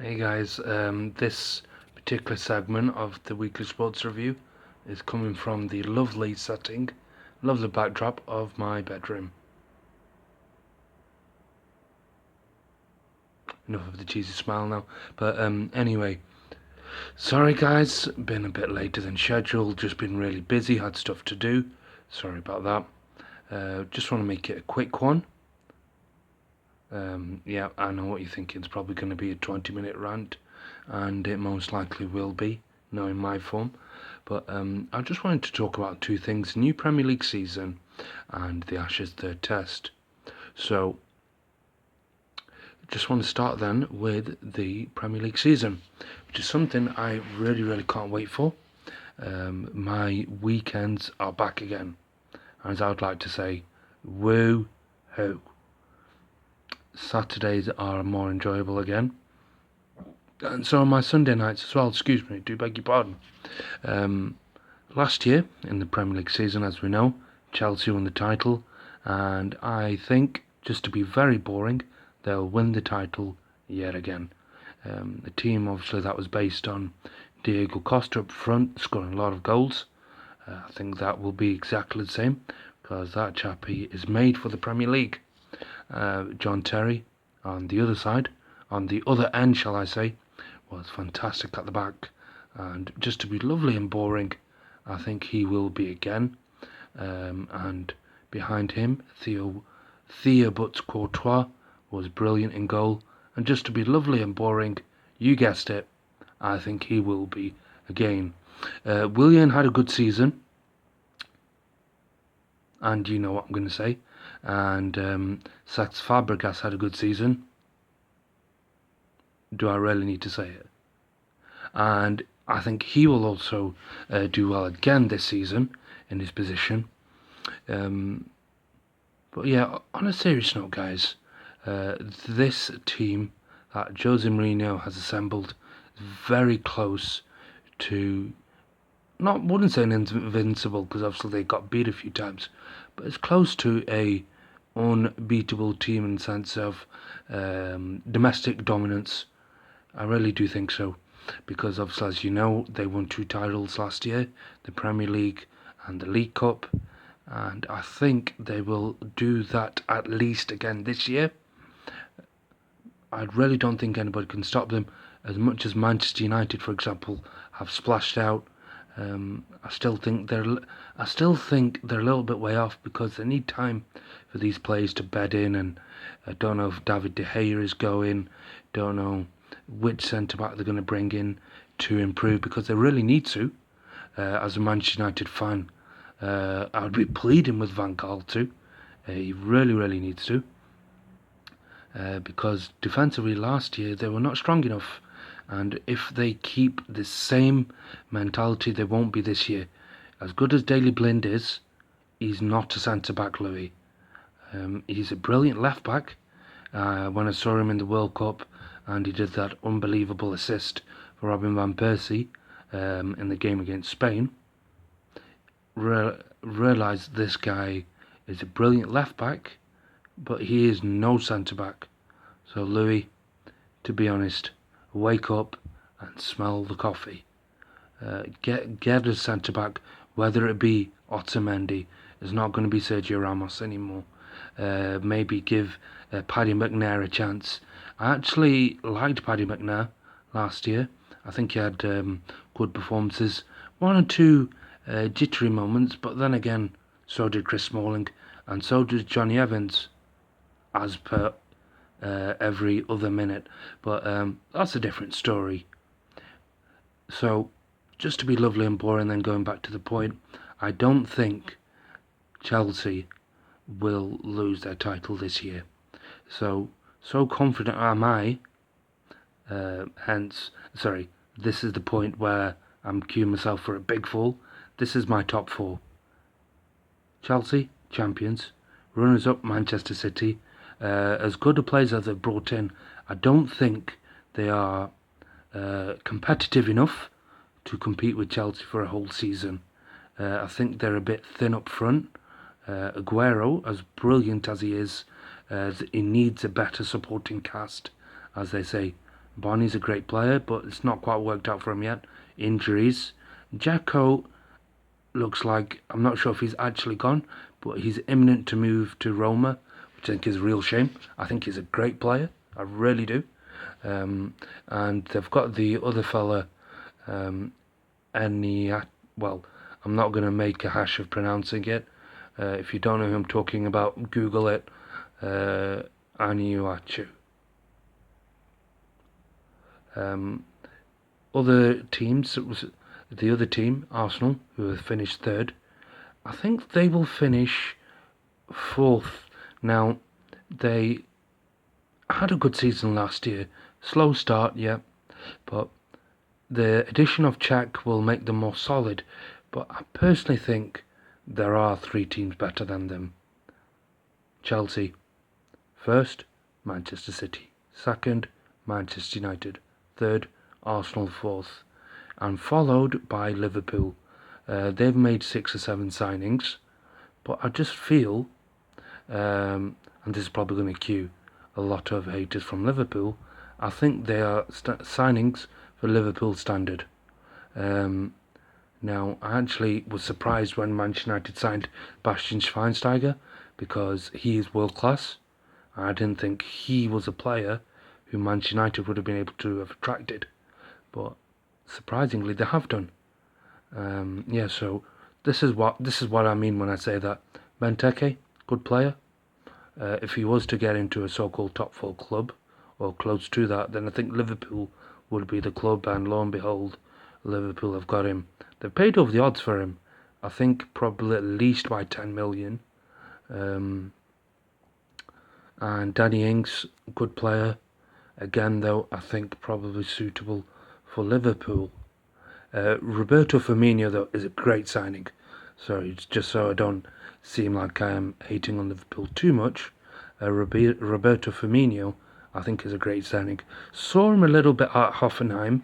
Hey guys, this particular segment of the weekly sports review is coming from the lovely setting, lovely backdrop of my bedroom. Enough of the cheesy smile now. But anyway, sorry guys, been a bit later than scheduled, just been really busy, had stuff to do. Sorry about that. Just want to make it a quick one. Yeah, I know what you're thinking, it's probably going to be a 20-minute rant, and it most likely will be, knowing my form. But I just wanted to talk about two things: new Premier League season and the Ashes third test. So, just want to start then with the Premier League season, which is something I really can't wait for. My weekends are back again, as I would like to say, woo ho. Saturdays are more enjoyable again, and so are my Sunday nights as well. Excuse me, do beg your pardon. Last year in the Premier League season, as we know, Chelsea won the title, and I think, just to be very boring, they'll win the title yet again. The team, obviously, that was based on Diego Costa up front, scoring a lot of goals. I think that will be exactly the same, because that chappie is made for the Premier League. John Terry on the other side, on the other end, shall I say, was fantastic at the back, and just to be lovely and boring, I think he will be again. And behind him, Thibaut Courtois was brilliant in goal, and just to be lovely and boring, you guessed it, I think he will be again. Willian had a good season, and you know what I'm going to say. And Cesc Fabregas had a good season. Do I really need to say it? And I think he will also do well again this season in his position. But yeah, on a serious note, guys, this team that Jose Mourinho has assembled is very close to, wouldn't say an invincible, because obviously they got beat a few times, but it's close to a unbeatable team in the sense of domestic dominance. I really do think so, because obviously, as you know, they won 2 titles last year, the Premier League and the League Cup, and I think they will do that at least again this year. I really don't think anybody can stop them, as much as Manchester United, for example, have splashed out. I still think they're a little bit way off, because they need time for these players to bed in, and I don't know if David De Gea is going, don't know which centre back they're going to bring in to improve, because they really need to. As a Manchester United fan, I would be pleading with Van Gaal too. He really needs to, because defensively last year they were not strong enough. And if they keep the same mentality, they won't be this year. As good as Daley Blind is, he's not a centre-back, Louis. He's a brilliant left-back. When I saw him in the World Cup, and he did that unbelievable assist for Robin Van Persie in the game against Spain, realised this guy is a brilliant left-back, but he is no centre-back. So, Louis, to be honest, wake up and smell the coffee. Get a centre back, whether it be Otamendi. It's not going to be Sergio Ramos anymore. Maybe give Paddy McNair a chance. I actually liked Paddy McNair last year. I think he had good performances, 1 or 2 jittery moments, but then again, so did Chris Smalling, and so did Johnny Evans, as per every other minute. But that's a different story. So, just to be lovely and boring, then going back to the point, I don't think Chelsea will lose their title this year. So confident am I. This is the point where I'm queuing myself for a big fall. This is my top 4. Chelsea, champions. Runners-up, Manchester City. As good a players as they've brought in, I don't think they are competitive enough to compete with Chelsea for a whole season. I think they're a bit thin up front. Aguero, as brilliant as he is, he needs a better supporting cast, as they say. Barney's a great player, but it's not quite worked out for him yet. Injuries. Jacko looks like, I'm not sure if he's actually gone, but he's imminent to move to Roma, which I think is a real shame. I think he's a great player. I really do. And they've got the other fella, well, I'm not going to make a hash of pronouncing it. If you don't know who I'm talking about, Google it. Anuachu. Other teams, it was the other team, Arsenal, who have finished third. I think they will finish fourth. Now, they had a good season last year. Slow start, yeah, but the addition of Czech will make them more solid. But I personally think there are three teams better than them. Chelsea, first, Manchester City. Second, Manchester United. Third, Arsenal fourth. And followed by Liverpool. They've made 6 or 7 signings. But I just feel, and this is probably going to cue a lot of haters from Liverpool, I think they are signings for Liverpool standard. Now, I actually was surprised when Manchester United signed Bastian Schweinsteiger, because he is world class. I didn't think he was a player who Manchester United would have been able to have attracted, but surprisingly they have done. So this is what I mean when I say that Benteke, good player. If he was to get into a so-called top 4 club or close to that, then I think Liverpool would be the club, and lo and behold, Liverpool have got him. They've paid over the odds for him. I think probably at least by 10 million. And Danny Ings, good player. Again, though, I think probably suitable for Liverpool. Roberto Firmino, though, is a great signing. Sorry, just so I don't seem like I am hating on Liverpool too much. Roberto Firmino, I think, is a great signing. Saw him a little bit at Hoffenheim.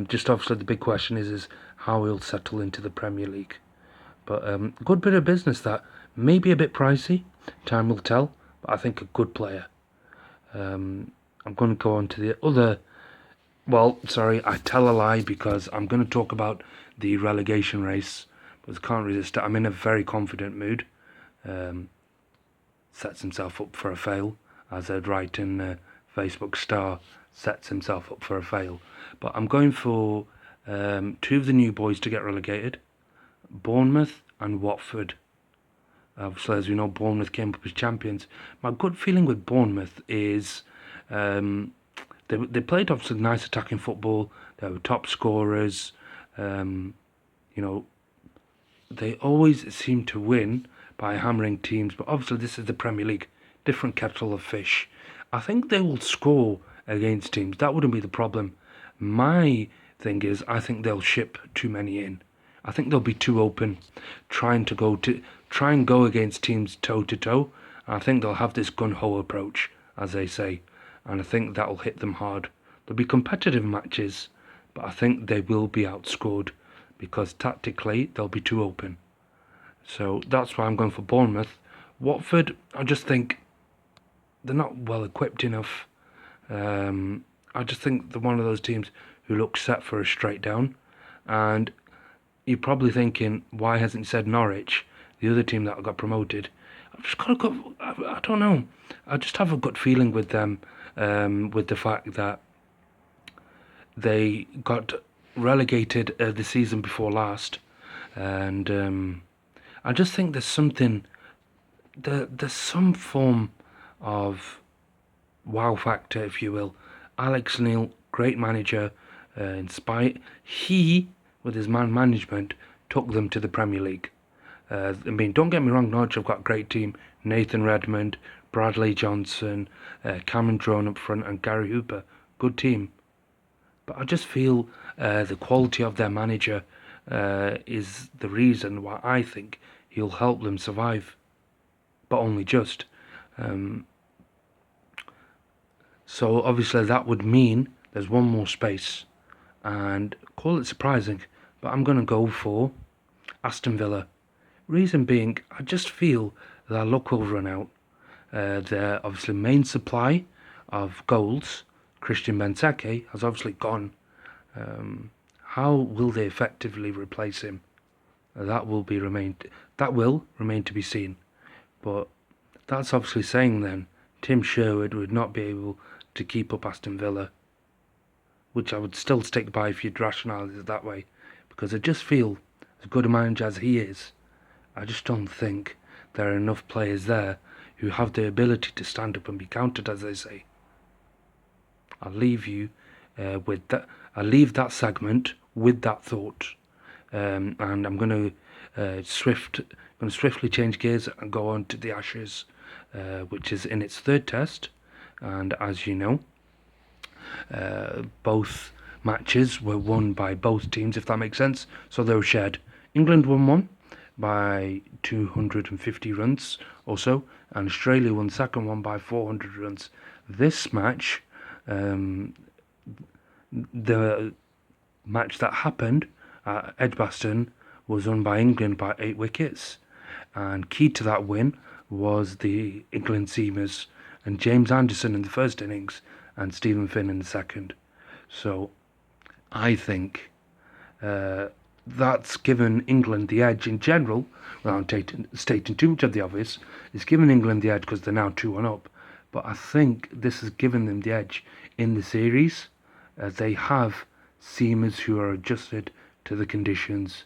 Just obviously the big question is how he'll settle into the Premier League. But good bit of business that. Maybe a bit pricey. Time will tell. But I think a good player. I'm going to go on to the other. Well, sorry, I tell a lie, because I'm going to talk about the relegation race, but I can't resist it. I'm in a very confident mood. Sets himself up for a fail, as I'd write in Facebook star, sets himself up for a fail. But I'm going for 2 of the new boys to get relegated, Bournemouth and Watford. Obviously, as we know, Bournemouth came up as champions. My good feeling with Bournemouth is they played obviously nice attacking football. They were top scorers. They always seem to win by hammering teams. But obviously, this is the Premier League, different kettle of fish. I think they will score against teams. That wouldn't be the problem. My thing is, I think they'll ship too many in. I think they'll be too open, try and go against teams toe to toe. I think they'll have this gun-ho approach, as they say, and I think that'll hit them hard. There'll be competitive matches, but I think they will be outscored, because tactically they'll be too open. So that's why I'm going for Bournemouth. Watford, I just think they're not well equipped enough. I just think they're one of those teams who look set for a straight down. And you're probably thinking, why hasn't he said Norwich, the other team that got promoted? I've just got a gut, I don't know. I just have a gut feeling with them, with the fact that they got relegated the season before last, and I just think there's something, there's some form of wow factor, if you will. Alex Neil, great manager, he, with his man management, took them to the Premier League. Don't get me wrong, Norwich have got a great team. Nathan Redmond, Bradley Johnson, Cameron Drone up front, and Gary Hooper. Good team. But I just feel the quality of their manager is the reason why I think he'll help them survive. But only just. So obviously that would mean there's one more space. And call it surprising, but I'm going to go for Aston Villa. Reason being, I just feel their luck will run out. Their obviously main supply of goals Christian Benteke has obviously gone. How will they effectively replace him? That will remain to be seen. But that's obviously saying then Tim Sherwood would not be able to keep up Aston Villa, which I would still stick by if you'd rationalise it that way, because I just feel, as good a manager as he is, I just don't think there are enough players there who have the ability to stand up and be counted, as they say. I'll leave you with that. I'll leave that segment with that thought, and I'm going to swiftly change gears and go on to the Ashes, which is in its third test, and as you know, both matches were won by both teams, if that makes sense. So they were shared. England won one by 250 runs or so, and Australia won the second one by 400 runs. This match, the match that happened at Edgbaston, was won by England by 8 wickets, and key to that win was the England seamers and James Anderson in the first innings and Stephen Finn in the second. So I think that's given England the edge in general, without stating too much of the obvious. It's given England the edge because they're now 2-1 up, but I think this has given them the edge in the series, as they have seamers who are adjusted to the conditions.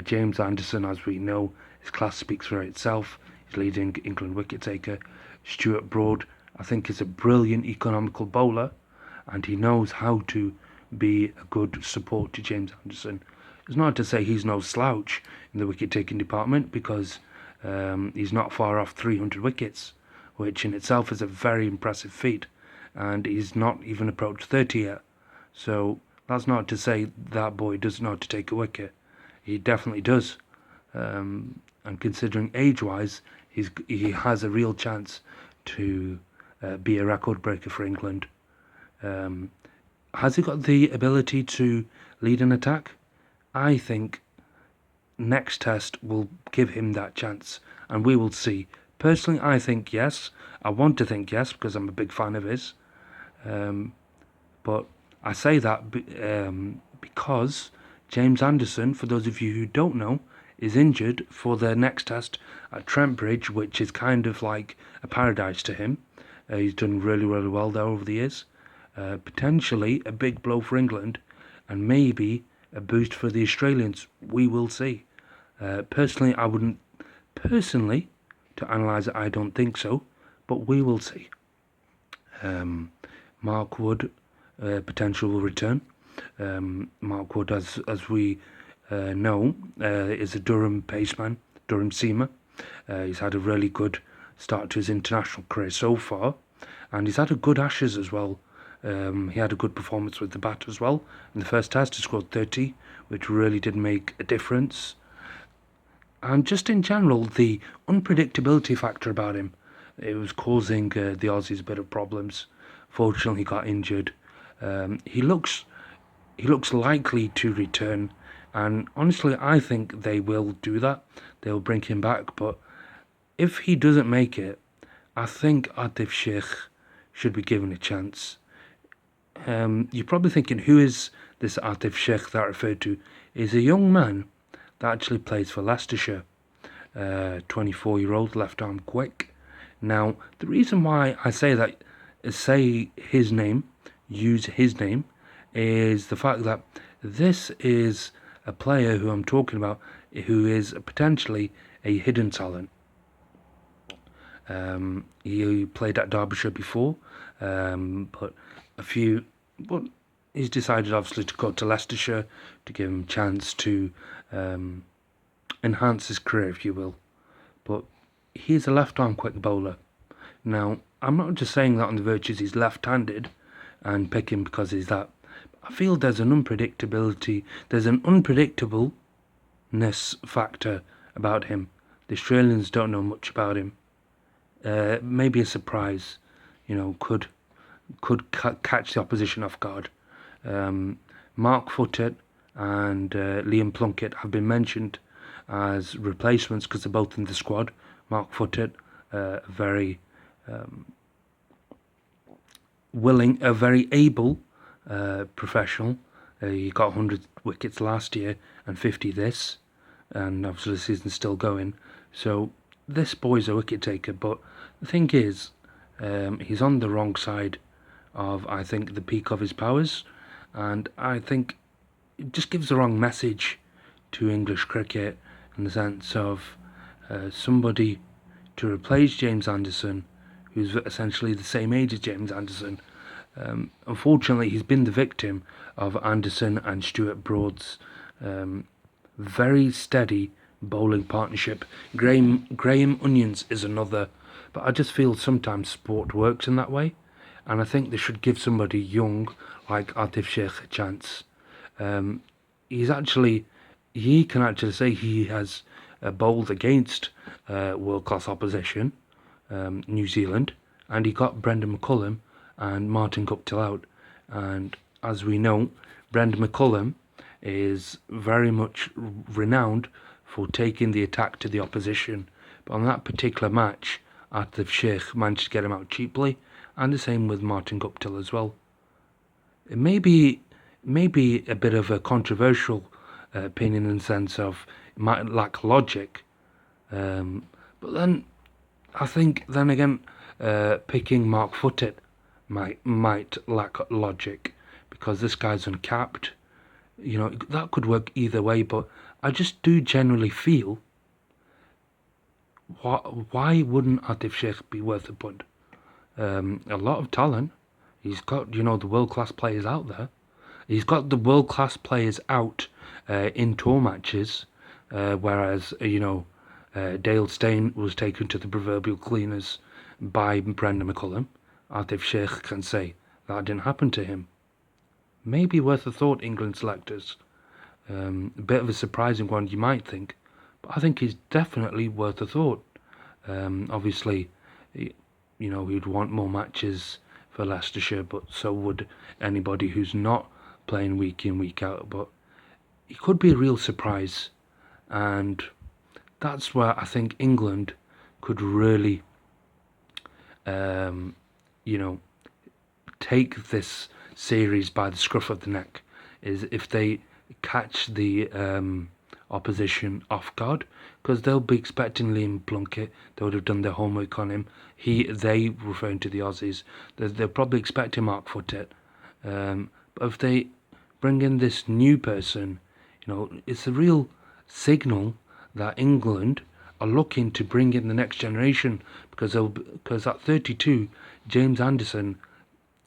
James Anderson, as we know, his class speaks for itself. He's leading England wicket taker. Stuart Broad, I think, is a brilliant economical bowler, and he knows how to be a good support to James Anderson. It's not to say he's no slouch in the wicket-taking department, because he's not far off 300 wickets, which in itself is a very impressive feat, and he's not even approached 30 yet. So that's not to say that boy doesn't know how to take a wicket. He definitely does. And considering age-wise, he has a real chance to be a record breaker for England. Has he got the ability to lead an attack? I think next test will give him that chance, and we will see. Personally, I think yes. I want to think yes, because I'm a big fan of his. But I say that because James Anderson, for those of you who don't know, is injured for their next test at Trent Bridge, which is kind of like a paradise to him. He's done really, really well there over the years. Potentially a big blow for England, and maybe a boost for the Australians. We will see. Personally, I wouldn't. Personally, to analyse it, I don't think so, but we will see. Mark Wood, potential will return. Mark Wood, as we know, is a Durham paceman, Durham seamer. He's had a really good start to his international career so far, and he's had a good Ashes as well. He had a good performance with the bat as well. In the first test, he scored 30, which really did make a difference. And just in general, the unpredictability factor about him, it was causing the Aussies a bit of problems. Fortunately, he got injured. He looks likely to return, and honestly, I think they will do that. They'll bring him back. But if he doesn't make it, I think Atif Sheikh should be given a chance. You're probably thinking, who is this Atif Sheikh that I referred to? He's a young man that actually plays for Leicestershire. 24-year-old left-arm quick. Now, the reason why I say that, use his name, is the fact that this is a player who I'm talking about, who is potentially a hidden talent. He played at Derbyshire before, but he's decided obviously to go to Leicestershire to give him a chance to enhance his career, if you will. But he's a left-arm quick bowler. Now, I'm not just saying that on the virtues he's left-handed and pick him because he's that. I feel there's an unpredictableness factor about him. The Australians don't know much about him. Maybe a surprise, could catch the opposition off guard. Mark Footett and Liam Plunkett have been mentioned as replacements because they're both in the squad. Mark Footett, a very willing, a very able professional. He got 100 wickets last year and 50 this, and obviously the season's still going. So this boy's a wicket taker, but the thing is, he's on the wrong side of, I think, the peak of his powers, and I think it just gives the wrong message to English cricket in the sense of somebody to replace James Anderson, who's essentially the same age as James Anderson. Unfortunately, he's been the victim of Anderson and Stuart Broad's very steady bowling partnership. Graham Onions is another, but I just feel sometimes sport works in that way, and I think they should give somebody young like Atif Sheikh a chance. He can actually say he has bowled against world-class opposition, New Zealand, and he got Brendan McCullum and Martin Guptill out. And as we know, Brendan McCullum is very much renowned for taking the attack to the opposition. But on that particular match, Atif Sheikh managed to get him out cheaply, and the same with Martin Guptill as well. It may be a bit of a controversial opinion in the sense of it might lack logic, but then I think then again picking Mark Foote might lack logic because this guy's uncapped. You know, that could work either way, but I just do generally feel why wouldn't Atif Sheikh be worth a punt? A lot of talent. He's got, the world-class players out there. He's got the world-class players out in tour matches, whereas, Dale Steyn was taken to the proverbial cleaners by Brendan McCullum. Atif Sheikh can say that didn't happen to him. Maybe worth a thought, England selectors. A bit of a surprising one, you might think, but I think he's definitely worth a thought. Obviously, he'd want more matches for Leicestershire, but so would anybody who's not playing week in, week out. But he could be a real surprise, and that's where I think England could really, take this series by the scruff of the neck, is if they catch the opposition off guard, because they'll be expecting Liam Plunkett. They would have done their homework on him. They referring to the Aussies, they'll probably expecting Mark Foote. But if they bring in this new person, it's a real signal that England are looking to bring in the next generation, because at 32, James Anderson,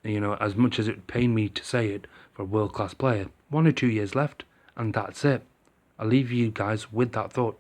as much as it would pain me to say it for a world-class player, 1 or 2 years left, and that's it. I'll leave you guys with that thought.